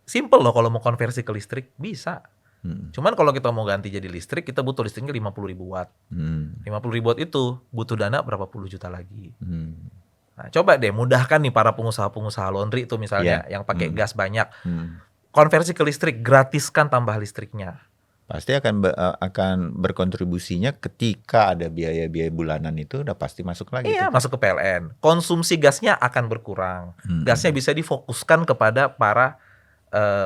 Simple loh kalau mau konversi ke listrik, bisa. Mm-mm. Cuman kalau kita mau ganti jadi listrik, kita butuh listriknya 50.000 watt. Mm. 50.000 watt itu butuh dana berapa puluh juta lagi. Mm. Nah, coba deh mudahkan nih para pengusaha-pengusaha laundry itu misalnya yang pakai gas banyak. Mm. Konversi ke listrik, gratiskan tambah listriknya. Pasti akan berkontribusinya ketika ada biaya-biaya bulanan itu udah pasti masuk lagi. Iya, tuh. masuk ke PLN. Konsumsi gasnya akan berkurang. Gasnya bisa difokuskan kepada para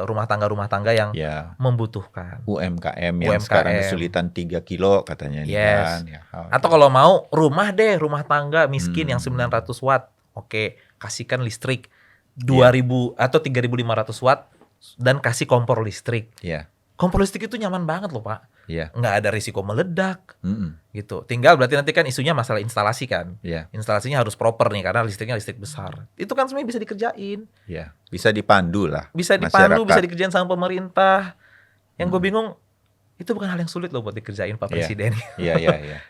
rumah tangga yang Ya, membutuhkan. UMKM yang sekarang kesulitan 3 kilo katanya nih Yes. kan. Ya, Atau kalau mau rumah tangga miskin yang 900 watt. Oke, kasihkan listrik 2.000 atau 3.500 watt dan kasih kompor listrik. ya, Kompor listrik itu nyaman banget loh Pak. ya. Nggak ada risiko meledak Mm-mm. gitu. Tinggal berarti nanti kan isunya masalah instalasi kan. Ya, Instalasinya harus proper nih karena listriknya listrik besar. Itu kan sebenarnya bisa dikerjain. ya. Bisa dipandu lah. Bisa dipandu, masyarakat. bisa dikerjain sama pemerintah. Yang gue bingung, Itu bukan hal yang sulit loh buat dikerjain Pak Presiden. Iya.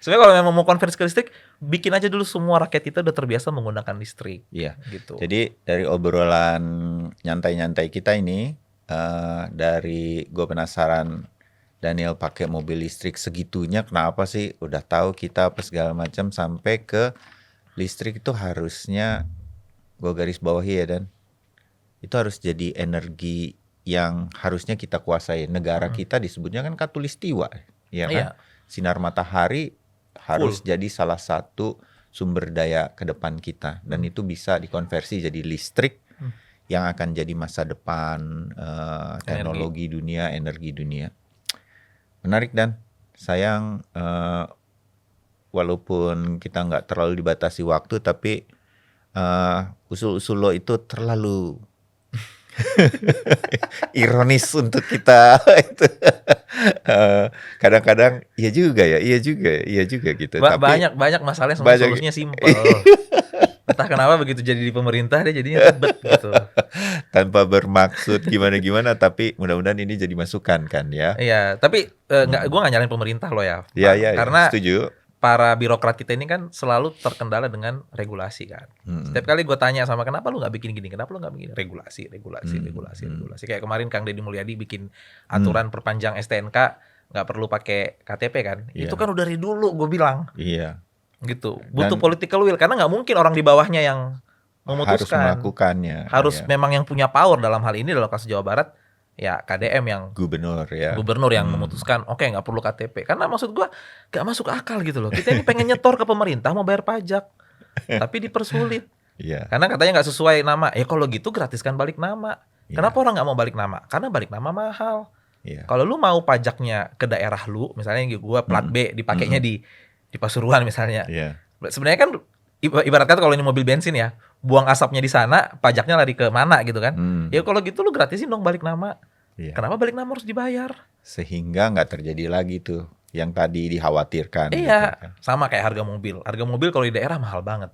Sebenarnya kalau memang mau konversi ke listrik, bikin aja dulu semua rakyat kita udah terbiasa menggunakan listrik. Iya. Gitu. Jadi dari obrolan nyantai-nyantai kita ini, dari gue penasaran Daniel pakai mobil listrik segitunya, kenapa sih? Udah tahu kita apa segala macam, sampai ke listrik itu harusnya gue garis bawahi ya, Dan. Itu harus jadi energi yang harusnya kita kuasai. Negara kita disebutnya kan Katulistiwa, ya kan? Sinar matahari harus jadi salah satu sumber daya ke depan kita, dan itu bisa dikonversi jadi listrik yang akan jadi masa depan teknologi dunia, energi dunia. Menarik, Dan. Sayang walaupun kita nggak terlalu dibatasi waktu, tapi usul-usul lo itu terlalu ironis untuk kita. Kadang-kadang iya juga gitu. Tapi banyak masalah yang solusinya simpel. Entah kenapa begitu jadi di pemerintah dia jadinya ribet gitu. Tanpa bermaksud gimana-gimana, tapi mudah-mudahan ini jadi masukan kan ya. Iya, tapi gue nggak nyalain pemerintah lo ya. Iya, karena setuju. Para birokrat kita ini kan selalu terkendala dengan regulasi kan. Setiap kali gue tanya sama kenapa lu nggak bikin gini, kenapa lu nggak bikin regulasi. Kayak kemarin Kang Deddy Mulyadi bikin aturan perpanjang STNK nggak perlu pakai KTP kan. Itu kan udah dari dulu gue bilang. Iya. Gitu. Butuh political will karena nggak mungkin orang di bawahnya yang memutuskan. Harus melakukannya. Harus memang yang punya power dalam hal ini dalam kasus Jawa Barat. Ya KDM yang gubernur yang memutuskan oke, nggak perlu KTP, karena maksud gua nggak masuk akal gitu loh. Kita ini pengen nyetor ke pemerintah mau bayar pajak tapi dipersulit karena katanya nggak sesuai nama. Kalau gitu gratiskan balik nama. Kenapa orang nggak mau balik nama? Karena balik nama mahal. Kalau lu mau pajaknya ke daerah lu, misalnya gua plat B dipakainya di Pasuruan misalnya, sebenarnya kan ibarat kata kalau ini mobil bensin ya, buang asapnya di sana, pajaknya lari ke mana gitu kan. Ya kalau gitu lu gratisin dong balik nama. Kenapa balik nama harus dibayar? Sehingga nggak terjadi lagi tuh yang tadi dikhawatirkan. Iya, gitu. Sama kayak harga mobil. Harga mobil kalau di daerah mahal banget.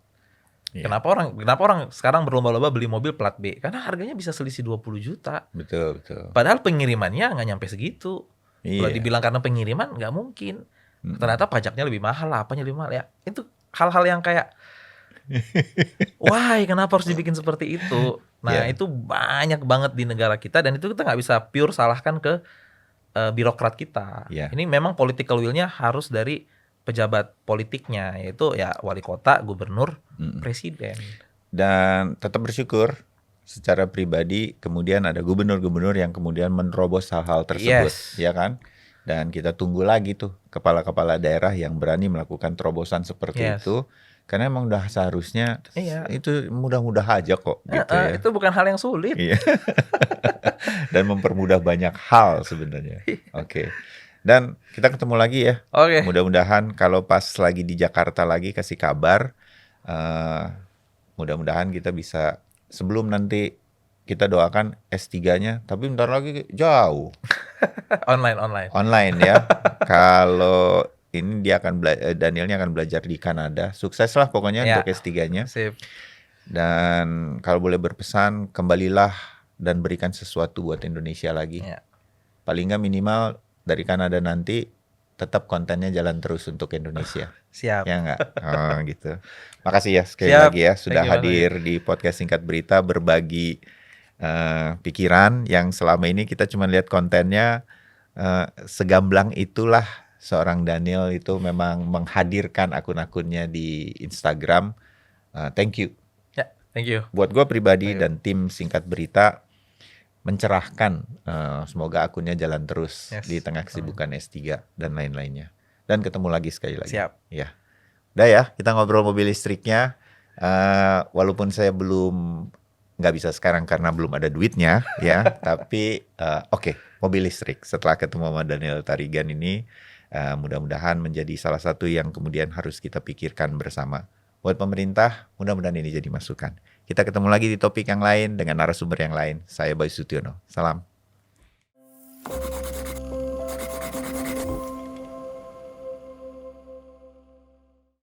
Kenapa orang sekarang berlomba-lomba beli mobil plat B? Karena harganya bisa selisih 20 juta. Betul. Padahal pengirimannya nggak nyampe segitu. Kalau dibilang karena pengiriman nggak mungkin. Ternyata pajaknya lebih mahal, apanya lebih mahal ya. Itu hal-hal yang kayak why, kenapa harus dibikin seperti itu? Nah itu banyak banget di negara kita, dan itu kita nggak bisa pure salahkan ke birokrat kita. Ini memang political will-nya harus dari pejabat politiknya, yaitu ya wali kota, gubernur, presiden. Dan tetap bersyukur secara pribadi kemudian ada gubernur-gubernur yang kemudian menerobos hal-hal tersebut, ya kan? Dan kita tunggu lagi tuh kepala-kepala daerah yang berani melakukan terobosan seperti itu. Karena emang udah seharusnya itu mudah-mudah aja kok gitu ya. Itu bukan hal yang sulit. Dan mempermudah banyak hal sebenarnya. Oke. Dan kita ketemu lagi ya. Mudah-mudahan kalau pas lagi di Jakarta lagi kasih kabar. Mudah-mudahan kita bisa, sebelum nanti kita doakan S3-nya, tapi bentar lagi jauh. Online ya. Kalau ini dia akan Danielnya akan belajar di Kanada. Sukses lah pokoknya untuk S3-nya. Sip. Dan kalau boleh berpesan, kembalilah dan berikan sesuatu buat Indonesia lagi. Paling nggak minimal dari Kanada nanti tetap kontennya jalan terus untuk Indonesia. Siap. Ya nggak? Gitu. Makasih ya sekali lagi ya sudah hadir di podcast Singkat Berita, berbagi pikiran yang selama ini kita cuma lihat kontennya. Segamblang itulah seorang Daniel itu memang menghadirkan akun-akunnya di Instagram. Thank you. Thank you. Buat gue pribadi dan tim Singkat Berita mencerahkan. Semoga akunnya jalan terus di tengah kesibukan S3 dan lain-lainnya. Dan ketemu lagi sekali lagi. Siap. Ya. Udah ya, kita ngobrol mobil listriknya. Walaupun saya nggak bisa sekarang karena belum ada duitnya ya. Tapi oke, mobil listrik. Setelah ketemu sama Daniel Tarigan ini, mudah-mudahan menjadi salah satu yang kemudian harus kita pikirkan bersama. Buat pemerintah, mudah-mudahan ini jadi masukan. Kita ketemu lagi di topik yang lain dengan narasumber yang lain. Saya Bayu Sutiono. Salam.